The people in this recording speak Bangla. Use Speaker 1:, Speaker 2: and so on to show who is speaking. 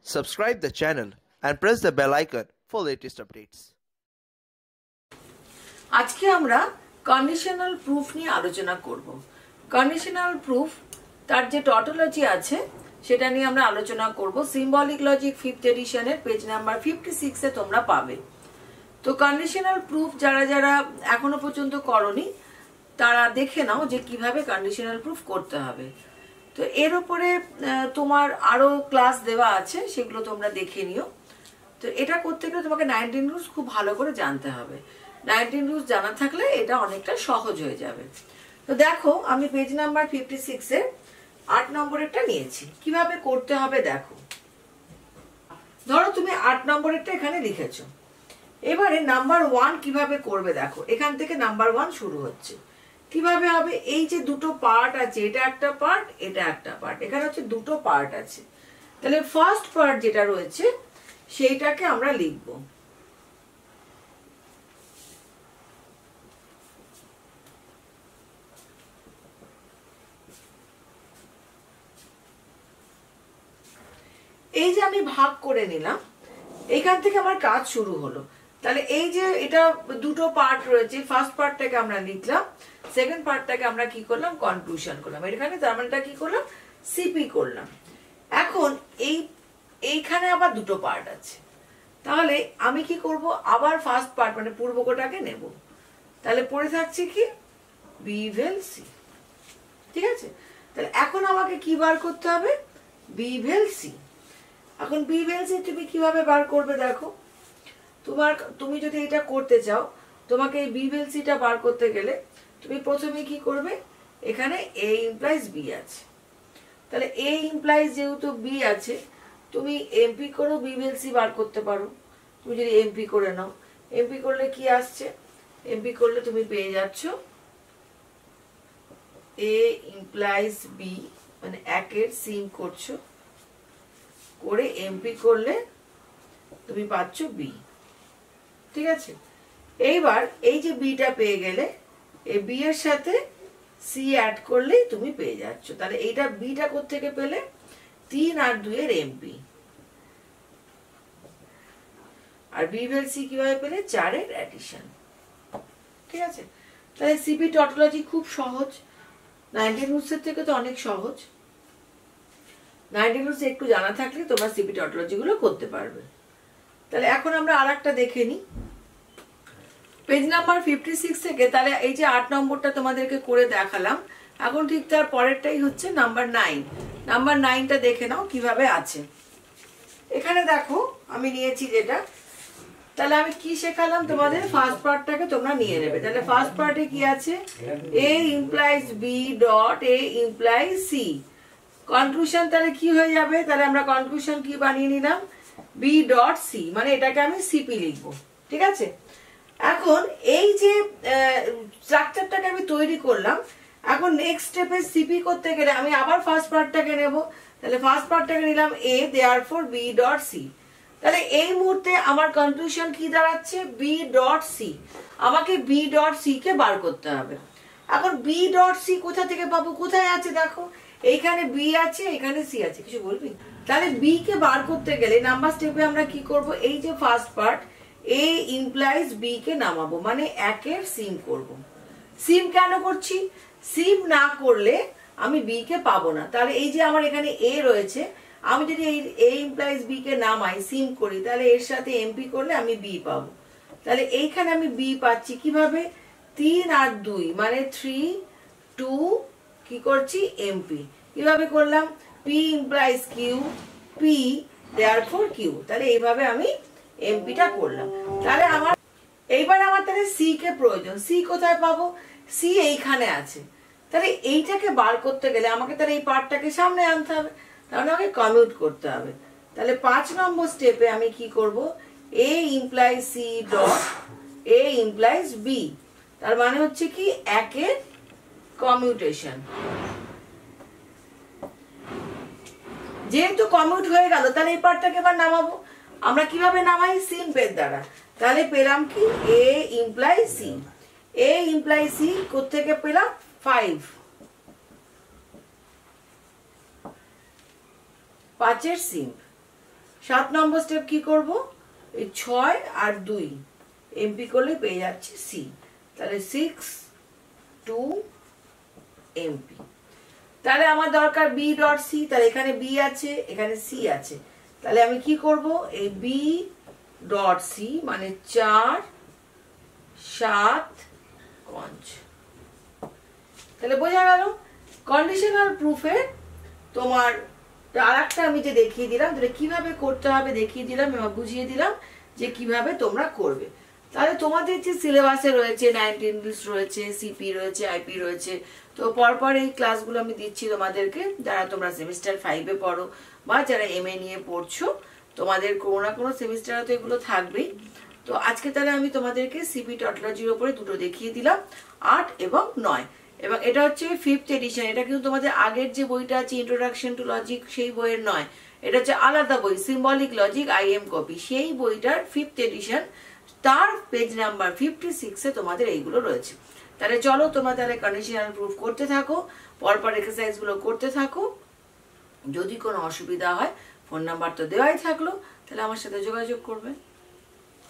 Speaker 1: Subscribe the channel and press the bell icon for latest updates.
Speaker 2: আজকে আমরা কন্ডিশনাল প্রুফ নিয়ে আলোচনা করব। কন্ডিশনাল প্রুফ তার যে টটোলজি আছে সেটা নিয়ে আমরা আলোচনা করব। সিম্বলিক লজিক 5th এডিশনের পেজ নাম্বার 56 এ তোমরা পাবে। তো কন্ডিশনাল প্রুফ যারা যারা এখনো পর্যন্ত করনি তারা দেখে নাও যে কিভাবে কন্ডিশনাল প্রুফ করতে হবে। তো এর উপরে তোমার আরো ক্লাস দেওয়া আছে, সেগুলো তোমরা দেখে নিও। তো এটা করতে গেলে তোমাকে 19 রুলস খুব ভালো করে জানতে হবে। 19 রুলস জানা থাকলে এটা অনেকটা সহজ হয়ে যাবে। তো দেখো আমি পেজ নাম্বার 56 এর 8 নম্বরেরটা নিয়েছি। কিভাবে করতে হবে দেখো। ধরো তুমি 8 নম্বরেরটা এখানে লিখেছো। এবারে নাম্বার 1 কিভাবে করবে দেখো। এখান থেকে নাম্বার 1 শুরু হচ্ছে। কিভাবে হবে, এই যে দুটো পার্ট আছে, এটা একটা পার্ট, এটা একটা পার্ট, এখানে হচ্ছে দুটো পার্ট আছে। তাহলে ফার্স্ট পার্ট যেটা রয়েছে সেইটাকে আমরা লিখব। এই যে আমি ভাগ করে নিলাম, এখান থেকে আমার কাজ শুরু হলো। তাহলে এই যে এটা দুটো পার্ট রয়েছে, ফার্স্ট পার্টটাকে আমরা লিখলাম, সেকেন্ড পার্টটাকে আমরা কি করলাম, কনক্লুশন করলাম। এখানে তার মানেটা কি করলাম, সিপি করলাম। এখন এইখানে আবার দুটো পার্ট আছে, তাহলে আমি কি করব, আবার ফার্স্ট পার্ট মানে পূর্বকটাকে নেব। তাহলে পড়ে থাকছে কি, বি ভেল সি। ঠিক আছে, তাহলে এখন আমাকে কি বার করতে হবে, বি ভেল সি। এখন বি ভেল সি তুমি কিভাবে বার করবে দেখো। তুমি যদি এটা করতে চাও, তোমাকে এই বি ভেল সিটা বার করতে গেলে তুমি প্রথমে কি করবে, এখানে এ ইমপ্লাইজ বি আছে। তাহলে এ ইমপ্লাইজ যেহেতু বি আছে, তুমি এমপি করেও বি ভেল সি বার করতে পারো। তুমি যদি এমপি করে নাও, এমপি করলে কি আসছে, এমপি করলে তুমি পেয়ে যাচ্ছ এ ইমপ্লাইজ বি, মানে একের সিম করছো, করে এমপি করলে তুমি পাচ্ছ বি। ঠিক আছে, এইবার এই যে বিটা পেয়ে গেলে, এই বি এর সাথে সি অ্যাড করলেই তুমি পেয়ে যাচ্ছ। তাহলে এইটা বিটা কোত্থেকে পেলে, 3 আর 2 এর এমপি। আর বি ভেল সি কিভাবে পেলে, 4 এর অ্যাডিশন। ঠিক আছে, তাহলে সিপি টটোলজি খুব সহজ। 19 রুলস এর থেকে তো অনেক সহজ। 19 রুলস একটু জানা থাকলে তোমরা সিপি টটোলজি গুলো করতে পারবে। তাহলে এখন আমরা আরেকটা দেখে নিই পেজ নাম্বার 56 থেকে। তাহলে এই যে 8 নম্বরটা তোমাদেরকে করে দেখালাম, এখন ঠিক তার পরেরটাই হচ্ছে নাম্বার 9। নাম্বার 9টা দেখে নাও কিভাবে আছে। এখানে দেখো আমি নিয়েছি যেটা, তাহলে আমি কি শেখালাম তোমাদের, ফার্স্ট পার্টটাকে তোমরা নিয়ে নেবে। তাহলে ফার্স্ট পার্টে কি আছে, A implies B dot A implies C. Conclusion তাহলে কি হয়ে যাবে, তাহলে আমরা কনক্লুশন কি বানিয়ে নিলাম, বি ডট সি, মানে এটাকে আমি সিপি লিখবো। ঠিক আছে, এখন এই যে স্ট্রাকচারটাকে আমি তৈরি করলাম, এখন নেক্সট স্টেপে সিপি করতে গেলে আমি আবার ফার্স্ট পার্টটাকে নেব। তাহলে ফার্স্ট পার্টটাকে নিলাম এ, দেয়ারফর বি ডট সি। তাহলে এই মুহূর্তে আমার কনক্লুশন কি দাঁড়াচ্ছে, বি ডট সি। আমাকে বি ডট সি কে বার করতে হবে। এখন বি ডট সি কোথা থেকে পাবো, কোথায় আছে দেখো, এইখানে বি আছে, এখানে সি আছে। কিছু বলবি? তাহলে বি কে বার করতে গেলে নাম্বার স্টেপে আমরা কি করব, এই যে first part A implies B কে নামাবো, মানে একের সিম করব। সিম কেন করছি, সিম না করলে আমি বি কে পাবো না। তাহলে এই যে আমার এখানে এ রয়েছে, আমি যদি এই এ ইমপ্লাইজ বি কে নামাই, সিম করি, তাহলে এর সাথে এমপি করলে আমি বি পাবো। তাহলে এইখানে আমি বি পাচ্ছি কিভাবে, 3 আর 2 মানে 3 2 কি করছি, এমপি। কিভাবে করলাম, P implies Q, P therefore Q. তাহলে এইভাবে আমি এমপিটা করলাম। তাহলে এইবার আমার তাহলে সি কে প্রয়োজন। সি কোথায় পাবো, সি এইখানে আছে। তাহলে এইটাকে বার করতে গেলে আমাকে তাহলে এই পার্টটাকে সামনে আনতে হবে, তাহলে আমাকে কমিউট করতে হবে। তাহলে 5 নম্বর স্টেপে আমি কি করব, A implies C dot A implies B. তার মানে হচ্ছে কি, একের কমিউটেশন। যেহেতু কমিউট হয়ে গেল, তাহলে এই পার্টটাকে এবার নামাবো। আমরা কিভাবে নামাই, সিম্পের দ্বারা। তাহলে পেলাম কি, এ ইমপ্লাই সি। এ ইমপ্লাই সি কোত্থেকে পেলাম, 5, 5 এর সিম্প। 7 নম্বর স্টেপ কি করব, এই 6 আর 2 এমপি করলে পেয়ে যাচ্ছে সি, তাহলে 6 2 এমপি। তাহলে আমার দরকার বি ডট সি, তাহলে এখানে বি আছে এখানে সি আছে, তাহলে আমি কি করব, এই বি ডট সি মানে 4 7 5। তাহলে বোঝা গেল কন্ডিশনাল প্রুফে তোমার আরেকটা আমি যে দেখিয়ে দিলাম তাহলে কিভাবে করতে হবে দেখিয়ে দিলাম এবং বুঝিয়ে দিলাম যে কিভাবে তোমরা করবে। তাহলে তোমাদের যে সিলেবাসে রয়েছে 19 ইংলিশ রয়েছে, সিপি রয়েছে, আইপি রয়েছে, তো পরপর এই ক্লাসগুলো আমি দিচ্ছি তোমাদেরকে, যারা তোমরা সেমিস্টার 5-এ পড়ো বা যারা এমএ নিয়ে পড়ছো, তোমাদের কোনো না কোনো সেমিস্টারে তো এগুলো থাকবেই। তো আজকে তাহলে আমি তোমাদেরকে সিপি টটোলজির উপরে দুটো দেখিয়ে দিলাম, 8 এবং 9, এবং এটা হচ্ছে 5th এডিশন। এটা কিন্তু তোমাদের আগের যে বইটা আছে ইন্ট্রোডাকশন টু লজিক সেই বইয়ের নয়, এটা হচ্ছে আলাদা বই, সিম্বলিক লজিক আইএম কপি, সেই বইটার 5th এডিশন, তার পেজ নাম্বার 56-এ তোমাদের এইগুলো রয়েছে। তাহলে চলো তোমরা তাহলে কন্ডিশনাল প্রুফ করতে থাকো, পরপর এক্সারসাইজ গুলো করতে থাকো। যদি কোনো অসুবিধা হয় ফোন নাম্বার তো দেওয়াই থাকলো, তাহলে আমার সাথে যোগাযোগ করবে।